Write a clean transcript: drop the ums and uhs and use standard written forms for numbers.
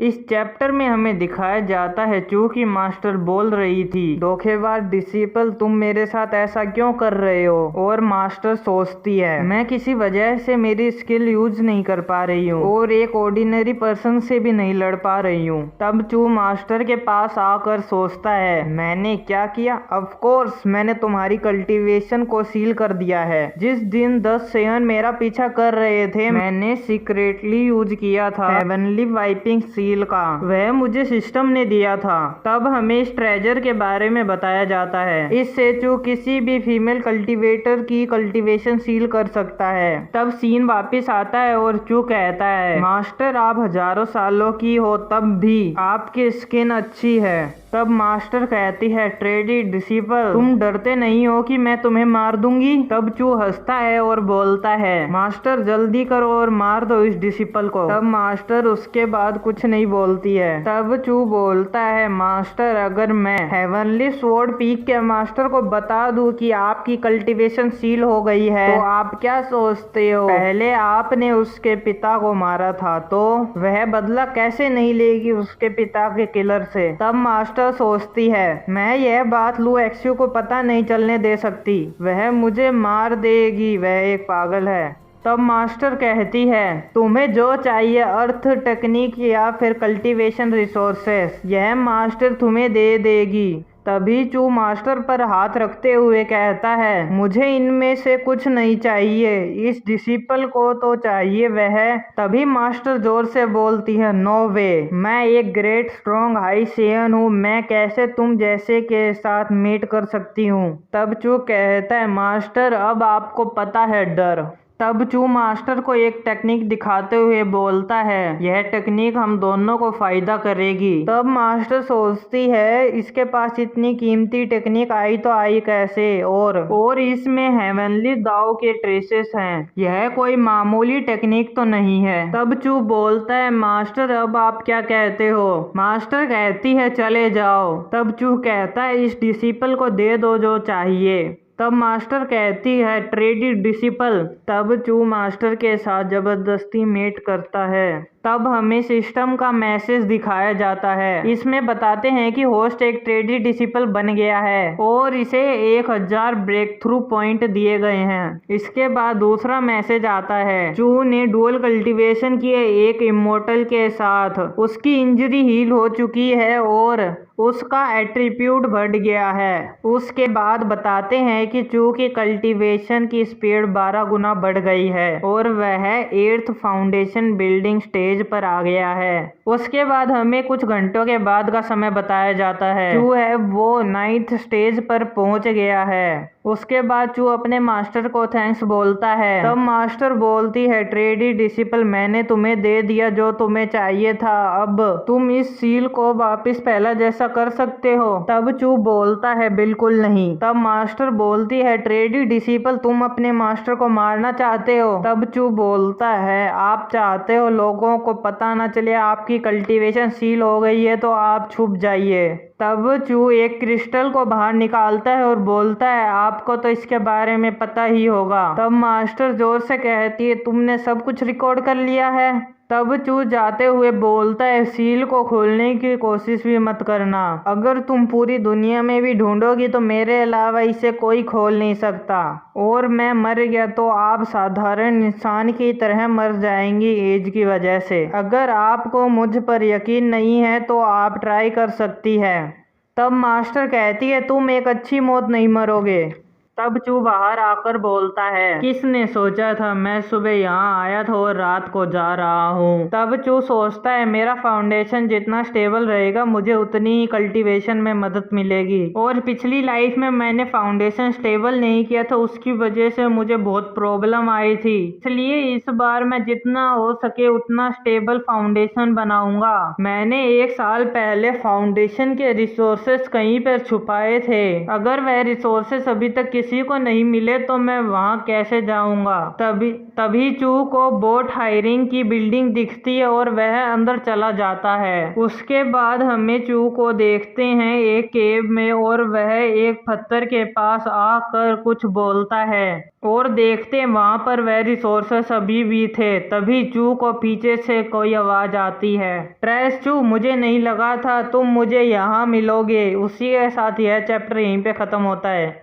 इस चैप्टर में हमें दिखाया जाता है चू की मास्टर बोल रही थी, धोखेबाज डिसिपल तुम मेरे साथ ऐसा क्यों कर रहे हो। और मास्टर सोचती है मैं किसी वजह से मेरी स्किल यूज नहीं कर पा रही हूँ और एक ऑर्डिनरी पर्सन से भी नहीं लड़ पा रही हूँ। तब चू मास्टर के पास आकर सोचता है मैंने क्या किया। ऑफ कोर्स मैंने तुम्हारी कल्टीवेशन को सील कर दिया है। जिस दिन 10 सेवन मेरा पीछा कर रहे थे मैंने सीक्रेटली यूज किया था हेवनली वाइपिंग सील का, वह मुझे सिस्टम ने दिया था। तब हमें इस ट्रेजर के बारे में बताया जाता है। इससे चू किसी भी फीमेल कल्टीवेटर की कल्टीवेशन सील कर सकता है। तब सीन वापस आता है और चू कहता है मास्टर आप हजारों सालों की हो तब भी आपकी स्किन अच्छी है। तब मास्टर कहती है ट्रेडी डिसिपल तुम डरते नहीं हो कि मैं तुम्हें मार दूंगी। तब चू हंसता है और बोलता है मास्टर जल्दी करो और मार दो इस डिसिपल को। तब मास्टर उसके बाद कुछ नहीं बोलती है। तब चू बोलता है मास्टर अगर मैं हेवनली स्वॉर्ड पीक के मास्टर को बता दूं कि आपकी कल्टीवेशन सील हो गई है तो आप क्या सोचते हो। पहले आपने उसके पिता को मारा था तो वह बदला कैसे नहीं लेगी उसके पिता के किलर से। तब मास्टर सोचती है मैं यह बात लू एक्सयू को पता नहीं चलने दे सकती, वह मुझे मार देगी, वह एक पागल है। तब मास्टर कहती है तुम्हें जो चाहिए अर्थ टेक्निक या फिर कल्टीवेशन रिसोर्सेस यह मास्टर तुम्हें दे देगी। तभी चू मास्टर पर हाथ रखते हुए कहता है मुझे इनमें से कुछ नहीं चाहिए, इस डिसिपल को तो चाहिए वह। तभी मास्टर जोर से बोलती है नो वे, मैं एक ग्रेट स्ट्रॉन्ग हाई सेयन हूँ, मैं कैसे तुम जैसे के साथ मीट कर सकती हूँ। तब चू कहता है मास्टर अब आपको पता है डर। तब चू मास्टर को एक टेक्निक दिखाते हुए बोलता है यह टेक्निक हम दोनों को फायदा करेगी। तब मास्टर सोचती है इसके पास इतनी कीमती टेक्निक आई तो आई कैसे, और इसमें हेवनली दाव के ट्रेसेस हैं, यह कोई मामूली टेक्निक तो नहीं है। तब चू बोलता है मास्टर अब आप क्या कहते हो। मास्टर कहती है चले जाओ। तब चू कहता है इस डिसिपल को दे दो जो चाहिए। तब मास्टर कहती है ट्रेडी डिसिपल। तब चू मास्टर के साथ जबरदस्ती मेट करता है। तब हमें सिस्टम का मैसेज दिखाया जाता है। इसमें बताते हैं कि होस्ट एक ट्रेडी डिसिपल बन गया है और इसे 1000 ब्रेक थ्रू पॉइंट दिए गए हैं। इसके बाद दूसरा मैसेज आता है चू ने डुअल कल्टीवेशन की है एक इमोर्टल के साथ, उसकी इंजरी हील हो चुकी है और उसका एट्रीब्यूट बढ़ गया है। उसके बाद बताते हैं कि चू की कल्टीवेशन की स्पीड 12 गुना बढ़ गई है और वह 8th फाउंडेशन बिल्डिंग स्टेज पर आ गया है। उसके बाद हमें कुछ घंटों के बाद का समय बताया जाता है। चू है वो 9th स्टेज पर पहुंच गया है। उसके बाद चू अपने मास्टर को थैंक्स बोलता है। तब मास्टर बोलती है ट्रेडी डिसिपल मैंने तुम्हें दे दिया जो तुम्हें चाहिए था, अब तुम इस सील को वापस पहला जैसा कर सकते हो। तब चू बोलता है बिल्कुल नहीं। तब मास्टर बोलती है ट्रेडी डिसिपल तुम अपने मास्टर को मारना चाहते हो। तब चू बोलता है आप चाहते हो लोगों को पता ना चले आपकी कल्टीवेशन सील हो गई है तो आप छुप जाइए। तब चू एक क्रिस्टल को बाहर निकालता है और बोलता है आपको तो इसके बारे में पता ही होगा। तब मास्टर जोर से कहती है तुमने सब कुछ रिकॉर्ड कर लिया है। तब चू जाते हुए बोलता है सील को खोलने की कोशिश भी मत करना, अगर तुम पूरी दुनिया में भी ढूंढोगी तो मेरे अलावा इसे कोई खोल नहीं सकता और मैं मर गया तो आप साधारण इंसान की तरह मर जाएंगी एज की वजह से। अगर आपको मुझ पर यकीन नहीं है तो आप ट्राई कर सकती है। तब मास्टर कहती है तुम एक अच्छी मौत नहीं मरोगे। तब चू बाहर आकर बोलता है किसने सोचा था मैं सुबह यहाँ आया था और रात को जा रहा हूँ। तब चू सोचता है मेरा फाउंडेशन जितना स्टेबल रहेगा मुझे उतनी ही कल्टीवेशन में मदद मिलेगी और पिछली लाइफ में मैंने फाउंडेशन स्टेबल नहीं किया था उसकी वजह से मुझे बहुत प्रॉब्लम आई थी, इसलिए इस बार मैं जितना हो सके उतना स्टेबल फाउंडेशन बनाऊंगा। मैंने 1 साल पहले फाउंडेशन के रिसोर्सेस कहीं पर छुपाए थे, अगर वह रिसोर्सेस अभी तक किसी को नहीं मिले तो मैं वहाँ कैसे जाऊँगा। तभी चू को बोट हायरिंग की बिल्डिंग दिखती है और वह अंदर चला जाता है। उसके बाद हमें चू को देखते हैं एक केव में और वह एक पत्थर के पास आकर कुछ बोलता है और देखते हैं वहाँ पर वह रिसोर्सेस अभी भी थे। तभी चू को पीछे से कोई आवाज़ आती है, ट्रैश चू, मुझे नहीं लगा था तुम मुझे यहाँ मिलोगे। उसी के साथ यह चैप्टर यहीं पे ख़त्म होता है।